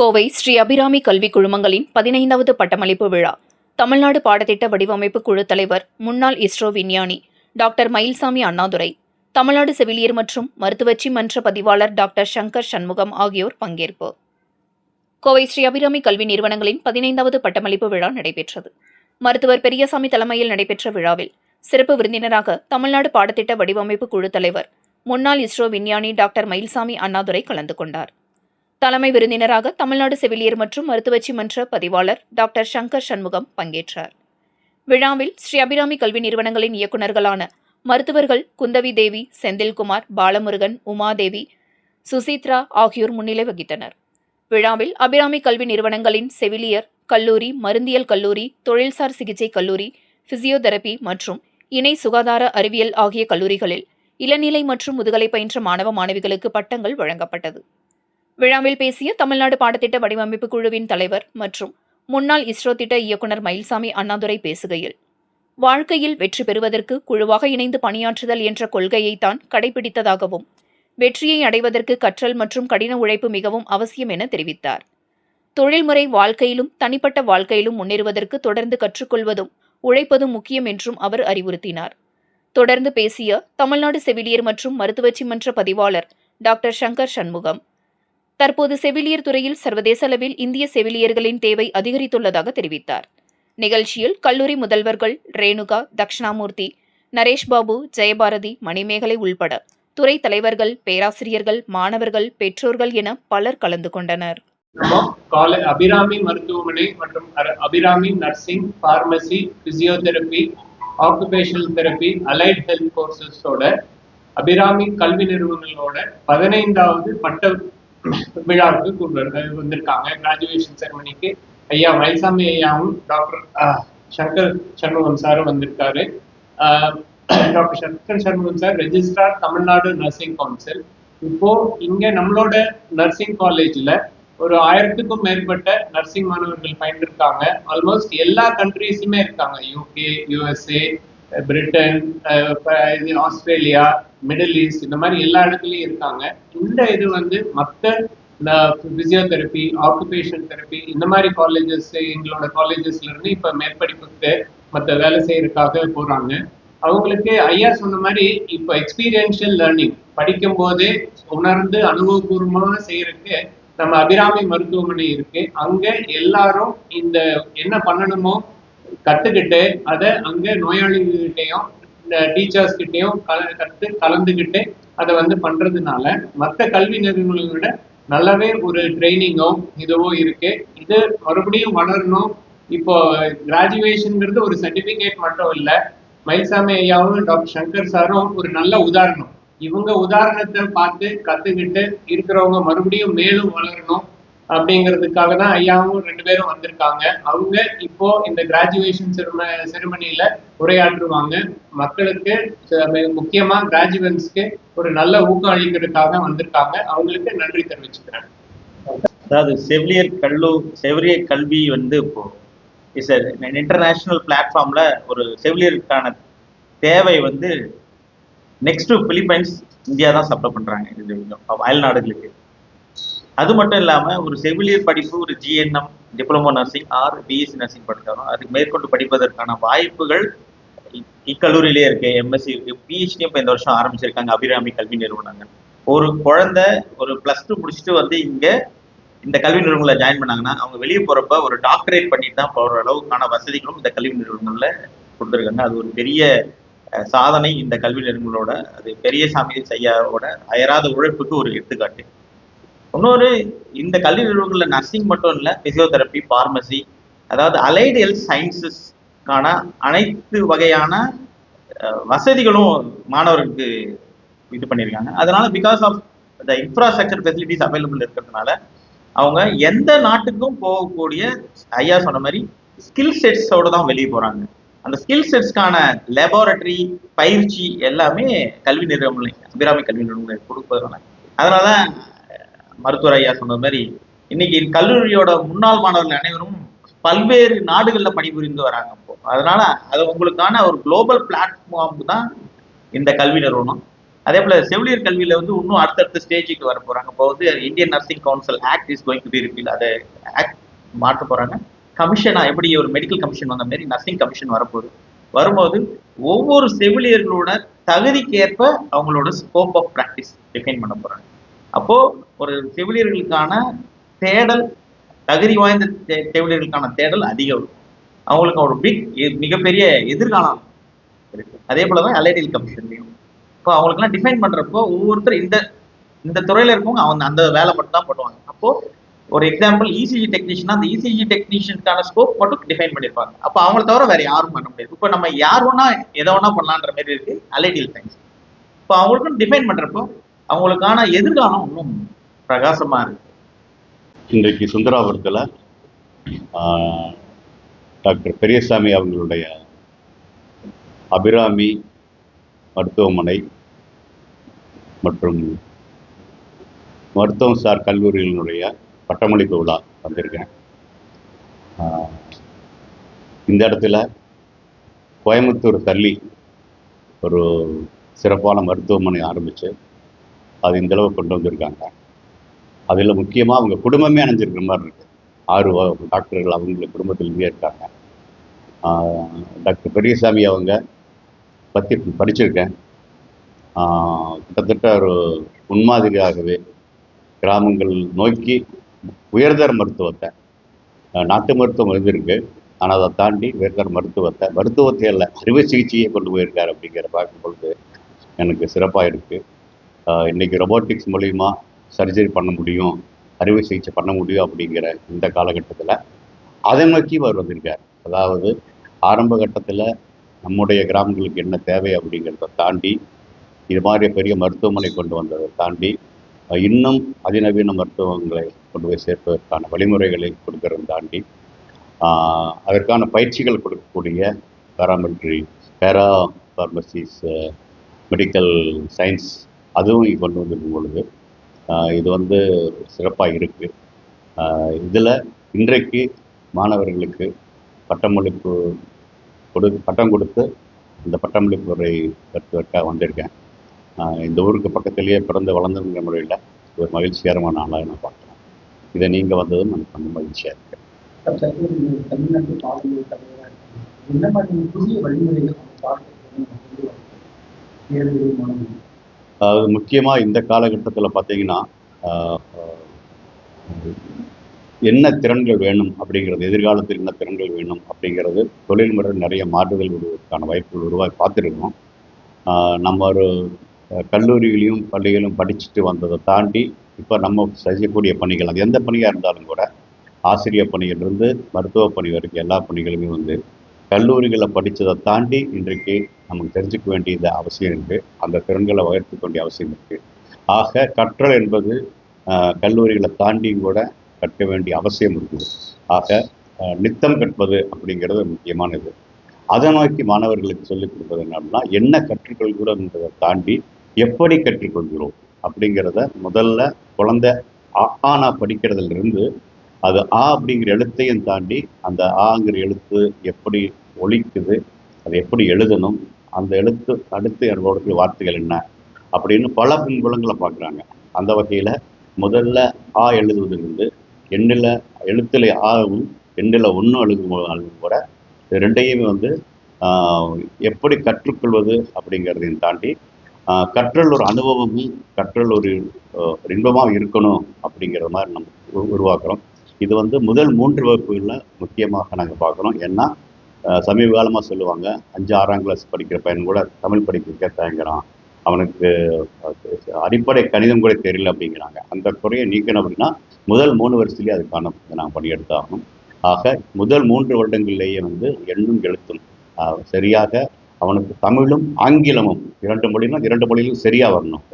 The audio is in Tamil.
கோவை ஸ்ரீ அபிராமி கல்விக் குழுமங்களின் 15வது பட்டமளிப்பு விழா தமிழ்நாடு பாடத்திட்ட வடிவமைப்பு குழு தலைவர் முன்னாள் இஸ்ரோ விஞ்ஞானி டாக்டர் மயில்சாமி அண்ணாதுரை, தமிழ்நாடு செவிலியர் மற்றும் மருத்துவச்சி மன்ற பதிவாளர் டாக்டர் சங்கர் சண்முகம் ஆகியோர் பங்கேற்பு. கோவை ஸ்ரீ அபிராமி கல்வி நிறுவனங்களின் 15வது பட்டமளிப்பு விழா நடைபெற்றது. மருத்துவர் பெரியசாமி தலைமையில் நடைபெற்ற விழாவில் சிறப்பு விருந்தினராக தமிழ்நாடு பாடத்திட்ட வடிவமைப்பு குழு தலைவர் முன்னாள் இஸ்ரோ விஞ்ஞானி டாக்டர் மயில்சாமி அண்ணாதுரை கலந்து கொண்டார். தலைமை விருந்தினராக தமிழ்நாடு செவிலியர் மற்றும் மருத்துவச்சி மன்ற பதிவாளர் டாக்டர் சங்கர் சண்முகம் பங்கேற்றார். விழாவில் ஸ்ரீ அபிராமி கல்வி நிறுவனங்களின் இயக்குநர்களான மருத்துவர்கள் குந்தவி தேவி, செந்தில்குமார், பாலமுருகன், உமாதேவி, சுசித்ரா ஆகியோர் முன்னிலை வகித்தனர். விழாவில் அபிராமி கல்வி நிறுவனங்களின் செவிலியர் கல்லூரி, மருந்தியல் கல்லூரி, தொழில்சார் சிகிச்சை கல்லூரி, பிசியோதெரபி மற்றும் இணை சுகாதார அறிவியல் ஆகிய கல்லூரிகளில் இளநிலை மற்றும் முதுகலை பயின்ற மாணவ மாணவிகளுக்கு பட்டங்கள் வழங்கப்பட்டது. விழாவில் பேசிய தமிழ்நாடு பாடத்திட்ட வடிவமைப்பு குழுவின் தலைவர் மற்றும் முன்னாள் இஸ்ரோ திட்ட இயக்குநர் மயில்சாமி அண்ணாதுரை பேசுகையில், வாழ்க்கையில் வெற்றி பெறுவதற்கு குழுவாக இணைந்து பணியாற்றுதல் என்ற கொள்கையைத்தான் கடைபிடித்ததாகவும், வெற்றியை அடைவதற்கு கற்றல் மற்றும் கடின உழைப்பு மிகவும் அவசியம் என தெரிவித்தார். தொழில்முறை வாழ்க்கையிலும் தனிப்பட்ட வாழ்க்கையிலும் முன்னேறுவதற்கு தொடர்ந்து கற்றுக்கொள்வதும் உழைப்பதும் முக்கியம் என்றும் அவர் அறிவுறுத்தினார். தொடர்ந்து பேசிய தமிழ்நாடு செவிலியர் மற்றும் மருத்துவச்சி மன்ற பதிவாளர் டாக்டர் சங்கர் சண்முகம், தற்போது செவிலியர் துறையில் சர்வதேச அளவில் இந்திய செவிலியர்களின் தேவை அதிகரித்துள்ளதாக தெரிவித்தார். நிகழ்ச்சியில் கல்லூரி முதல்வர்கள் ரேணுகா, தக்ஷணாமூர்த்தி, நரேஷ் பாபு, ஜெயபாரதி, மணிமேகலை உள்பட துறை தலைவர்கள், பேராசிரியர்கள், மாணவர்கள், பெற்றோர்கள் என பலர் கலந்து கொண்டனர். அபிராமி மருத்துவமனை மற்றும் Abirami nursing, pharmacy, physiotherapy, occupational therapy, allied health கோர்சஸோட அபிராமி கல்வி நிறுவனங்களோட 15வது பட்ட விழாவுக்கு வந்திருக்காங்க. கிராஜுவேஷன் செரமனிக்கு ஐயா மயில்சாமி ஐயாவும் டாக்டர் சங்கர் சண்முகம் சாரும் வந்திருக்காரு. Doctor Shankar Shanmugam sir registrar Tamil Nadu nursing council. இப்போ இங்க நம்மளோட நர்சிங் காலேஜ்ல ஒரு 1000க்கும் மேற்பட்ட நர்சிங் மாணவர்கள் பயின்றிருக்காங்க. ஆல்மோஸ்ட் எல்லா கண்ட்ரீஸுமே இருக்காங்க. UK, USA, Britain, Australia, middle east, இந்த மாதிரி எல்லா இடத்துலயும் இருக்காங்க. இந்த இது மற்ற பிசியோதெரபி, ஆக்குபேஷன் தெரப்பி இந்த மாதிரி காலேஜஸ், எங்களோட காலேஜஸ்ல இருந்து இப்ப மேற்படிப்புக்கு மற்ற வேலை செய்யறதுக்காக போறாங்க. அவங்களுக்கு ஐயா சொன்ன மாதிரி இப்ப எக்ஸ்பீரியன்ஷியல் லேர்னிங் படிக்கும் போதே உணர்ந்து அனுபவபூர்வமாக செய்யறதுக்கு நம்ம அபிராமி மருத்துவமனை இருக்கு. அங்க எல்லாரும் இந்த என்ன பண்ணணுமோ கத்துக்கிட்டு அதை அங்க நோயாளிகிட்டையும் டீச்சர்ஸ் கிட்டையும் கலந்துக்கிட்டு அதை பண்றதுனால மற்ற கல்வி நிறுவனங்களை விட நல்லாவே ஒரு ட்ரைனிங்கோ இதுவோ இருக்கு. இது மறுபடியும் வளரணும். இப்போ கிராஜுவேஷன்ங்கிறது ஒரு சர்டிபிகேட் மட்டும் இல்லை. மயில்சாமி ஐயாவும் டாக்டர் சங்கர் சாரும் ஒரு நல்ல உதாரணம். இவங்க உதாரணத்தை பார்த்து கத்துக்கிட்டு இருக்கிறவங்க மறுபடியும் மேலும் வளரணும் அப்படிங்கிறதுக்காக தான் ஐயாவும் 2 பேரும் வந்திருக்காங்க. அவங்க இப்போ இந்த கிராஜுவேஷன் செரமனியில உரையாற்றுவாங்க. மக்களுக்கு முக்கியமா கிராஜுவேட்ஸ்க்கு ஒரு நல்ல ஊக்கம் அளிக்கிறதுக்காக வந்திருக்காங்க. அவங்களுக்கு நன்றி தெரிவிச்சுக்கிறேன். அதாவது செவிலியர் கல்வி இப்போ இஸ் இன்டர்நேஷனல் பிளாட்ஃபார்ம்ல ஒரு செவிலியருக்கான தேவை நெக்ஸ்ட் பிலிப்பைன்ஸ், இந்தியா தான் சப்ளை பண்றாங்க இது அயல் நாடுகளுக்கு. அது மட்டும் இல்லாம ஒரு செவிலியர் படிப்பு, ஒரு GNM, diploma nursing R BSc nursing படித்தாலும் அதுக்கு மேற்கொண்டு படிப்பதற்கான வாய்ப்புகள் இக்கல்லூரியிலே இருக்கு. எம்எஸ்சி இருக்கு, பிஹெச்டி இப்போ இந்த வருஷம் ஆரம்பிச்சிருக்காங்க அபிராமி கல்வி நிறுவனங்கள். ஒரு குழந்தை ஒரு +2 முடிச்சுட்டு இங்க இந்த கல்வி நிறுவனங்களை ஜாயின் பண்ணாங்கன்னா அவங்க வெளியே போறப்ப ஒரு டாக்டரேட் பண்ணிட்டு தான் போற அளவுக்கான வசதிகளும் இந்த கல்வி நிறுவனங்கள்ல கொடுத்துருக்காங்க. அது ஒரு பெரிய சாதனை இந்த கல்வி நிறுவனங்களோட. அது பெரியசாமி ஐயாவோட அயராத உழைப்புக்கு ஒரு எடுத்துக்காட்டு. இன்னொரு, இந்த கல்வி நிறுவனங்கள்ல நர்சிங் மட்டும் இல்லை, பிசியோதெரப்பி, பார்மசி, அதாவது அலைடு ஹெல்த் சயின்சஸ்க்கான அனைத்து வகையான வசதிகளும் மாணவர்களுக்கு இது பண்ணியிருக்காங்க. அதனால because of the infrastructure facilities available இருக்கிறதுனால அவங்க எந்த நாட்டுக்கும் போகக்கூடிய ஐயா சொன்ன மாதிரி ஸ்கில் செட்ஸோட தான் வெளியே போறாங்க. அந்த ஸ்கில் செட்ஸ்க்கான லேபார்டரி பயிற்சி எல்லாமே கல்வி நிறுவனங்கள், அபிராமி கல்வி நிறுவனங்கள் கொடுப்பதனால, அதனாலதான் மருத்துவர் ஐயா சொன்னது மாதிரி இன்னைக்கு கல்லூரியோட முன்னாள் மாணவர்கள் அனைவரும் பல்வேறு நாடுகள்ல பணிபுரிந்து வராங்க. அதனால அது உங்களுக்கான ஒரு குளோபல் பிளாட்ஃபார்ம் தான் இந்த கல்வி நிறுவனம். அதே போல செவிலியர் கல்வியில வந்து இன்னும் அடுத்தடுத்த ஸ்டேஜுக்கு வர போறாங்க. இப்போ வந்து Indian nursing council act is going to be repeal. அதை ஆக்ட் மாற்ற போறாங்க. கமிஷனா எப்படி ஒரு மெடிக்கல் கமிஷன் வந்த மாதிரி நர்சிங் கமிஷன் வரப்போகுது. வரும்போது ஒவ்வொரு செவிலியர்களோட தகுதிக்கேற்ப அவங்களோட ஸ்கோப் ஆஃப் ப்ராக்டிஸ் டிஃபைன் பண்ண போறாங்க. அப்போ ஒரு செவிலியர்களுக்கான தேடல், தகுதி வாய்ந்த செவிலியர்களுக்கான தேடல் அதிகம் இருக்கும். அவங்களுக்கு ஒரு மிகப்பெரிய எதிர்காலம் இருக்கு. அதே போலதான் அலைடியல் கமிஷன்லையும் இப்போ அவங்களுக்குலாம் டிஃபைன் பண்றப்போ ஒவ்வொருத்தர் இந்த இந்த துறையில இருக்கவங்க அவங்க அந்த வேலை மட்டும் தான் பண்ணுவாங்க. அப்போ ஒரு எக்ஸாம்பிள் இசிஜி டெக்னீஷியனா அந்த இசிஜி டெக்னீஷியனுக்கான ஸ்கோப் மட்டும் டிஃபைன் பண்ணியிருப்பாங்க. அப்போ அவங்கள தவிர வேற யாரும் பண்ண முடியாது. இப்போ நம்ம யார் வேணா எதை வேணா பண்ணலான்ற மாதிரி இருக்கு அலைடியல் சயின்ஸ். இப்போ அவங்களுக்கும் டிஃபைன் பண்றப்போ அவங்களுக்கான எதிர்காலம் இன்னும் பிரகாசமா இருக்கு. இன்றைக்கு சுந்தராபுரத்தில் டாக்டர் பெரியசாமி அவங்களுடைய அபிராமி மருத்துவமனை மற்றும் மருத்துவம் சார் கல்லூரிகளினுடைய பட்டமளிப்பு விழா வந்திருக்கேன். இந்த இடத்துல கோயம்புத்தூர் தள்ளி ஒரு சிறப்பான மருத்துவமனை ஆரம்பித்து அது இந்தளவு கொண்டு வந்திருக்காங்க. அதில் முக்கியமாக அவங்க குடும்பமே அணைஞ்சிருக்கிற மாதிரி இருக்குது. 6 டாக்டர்கள் அவங்க குடும்பத்திலேயே இருக்காங்க. டாக்டர் பெரியசாமி அவங்க பற்றி படிச்சிருக்கேன். கிட்டத்தட்ட ஒரு முன்மாதிரியாகவே கிராமங்கள் நோக்கி உயர்தர மருத்துவத்தை, நாட்டு மருத்துவம் இருந்திருக்கு, ஆனால் அதை தாண்டி உயர்தர மருத்துவத்தை அல்ல அறுவை சிகிச்சையை கொண்டு போயிருக்காரு அப்படிங்கிற பார்க்கும்பொழுது எனக்கு சிறப்பாக இருக்குது. இன்றைக்கி ரொபோட்டிக்ஸ் மூலிமா சர்ஜரி பண்ண முடியும், அறுவை சிகிச்சை பண்ண முடியும் அப்படிங்கிற இந்த காலகட்டத்தில் அதை நோக்கி அவர் வந்திருக்கார். அதாவது ஆரம்ப கட்டத்தில் நம்முடைய கிராமங்களுக்கு என்ன தேவை அப்படிங்கிறத தாண்டி இது மாதிரி பெரிய மருத்துவமனை கொண்டு வந்ததை தாண்டி இன்னும் அதிநவீன மருத்துவங்களை கொண்டு போய் சேர்ப்பதற்கான வழிமுறைகளை கொடுக்கறதை தாண்டி அதற்கான பயிற்சிகள் கொடுக்கக்கூடிய பேரா ஃபார்மசிஸ், மெடிக்கல் சயின்ஸ் அதுவும் கொண்டு வந்திருக்கும் பொழுது இது வந்து சிறப்பாக இருக்குது. இதில் இன்றைக்கு மாணவர்களுக்கு பட்டம் கொடுத்து இந்த பட்டமளிப்பு உரை பெற்றுவதற்காக வந்திருக்கேன். இந்த ஊருக்கு பக்கத்திலேயே பிறந்து வளர்ந்துங்கிற முறையில் ஒரு மகிழ்ச்சிகரமான நாளாக நான் பார்க்குறேன். இதை நீங்கள் வந்ததும் எனக்கு ரொம்ப மகிழ்ச்சியாக இருக்குது. அதாவது முக்கியமாக இந்த காலகட்டத்தில் பார்த்தீங்கன்னா என்ன திறன்கள் வேணும் அப்படிங்கிறது, எதிர்காலத்தில் என்ன திறன்கள் வேணும் அப்படிங்கிறது தொழில்முறை நிறைய மாறுதல் வருவதற்கான வாய்ப்புகள் உருவாக்கி பார்த்துருக்கோம். நம்ம ஒரு கல்லூரிகளையும் பள்ளிகளும் படிச்சுட்டு வந்ததை தாண்டி இப்போ நம்ம செய்யக்கூடிய பணிகள், அது எந்த பணியாக இருந்தாலும் கூட, ஆசிரியர் பணியிலிருந்து மருத்துவ பணி வரைக்கும் எல்லா பணிகளுமே வந்து கல்லூரிகளை படித்ததை தாண்டி இன்றைக்கு நமக்கு தெரிஞ்சுக்க வேண்டியது அவசியம் இருக்குது. அந்த திறன்களை வளர்த்துக்க வேண்டிய அவசியம் இருக்குது. ஆக கற்றல் என்பது கல்லூரிகளை தாண்டியும் கூட கற்க வேண்டிய அவசியம் இருக்குது. ஆக நித்தம் கற்பது அப்படிங்கிறது முக்கியமானது. அதை நோக்கி மாணவர்களுக்கு சொல்லிக் கொடுப்பது என்னன்னா, என்ன கற்றுக்கொள்கிறோன்றதை தாண்டி எப்படி கற்றுக்கொள்கிறோம் அப்படிங்கிறத முதல்ல குழந்தை ஆனா படிக்கிறதுலேருந்து அது அப்படிங்கிற எழுத்தையும் தாண்டி அந்த ஆங்கிற எழுத்து எப்படி ஒலிக்குது, அது எப்படி எழுதணும், அந்த எழுத்து அடுத்து என்னோட வார்த்தைகள் என்ன அப்படின்னு பல பின்புலங்களை பார்க்குறாங்க. அந்த வகையில் முதல்ல எழுதுவதிலிருந்து எழுத்துல ஆவும் எண்ணில் 1 எழுதும் கூட ரெண்டையுமே வந்து எப்படி கற்றுக்கொள்வது அப்படிங்கிறதையும் தாண்டி கற்றல் ஒரு அனுபவமும் கற்றல் ஒரு இன்பமாக இருக்கணும் அப்படிங்கிற மாதிரி நம்ம உருவாக்குறோம். இது வந்து முதல் 3 வகுப்புகளில் முக்கியமாக நாங்கள் பார்க்குறோம். ஏன்னா சமீப காலமாக சொல்லுவாங்க 5, 6ஆம் கிளாஸ் படிக்கிற பையன் கூட தமிழ் படிக்க தயங்குறான், அவனுக்கு அடிப்படை கணிதம் கூட தெரியல அப்படிங்கிறாங்க. அந்த குறையை நீக்கணும் அப்படின்னா முதல் 3 வருஷத்துலேயே அதுக்கான நாங்கள் பணியெடுத்தாகணும். ஆக முதல் 3 வருடங்களிலேயே வந்து எண்ணும் எழுத்தும் சரியாக அவனுக்கு தமிழும் ஆங்கிலமும் 2 மொழியிலும் சரியாக வரணும்.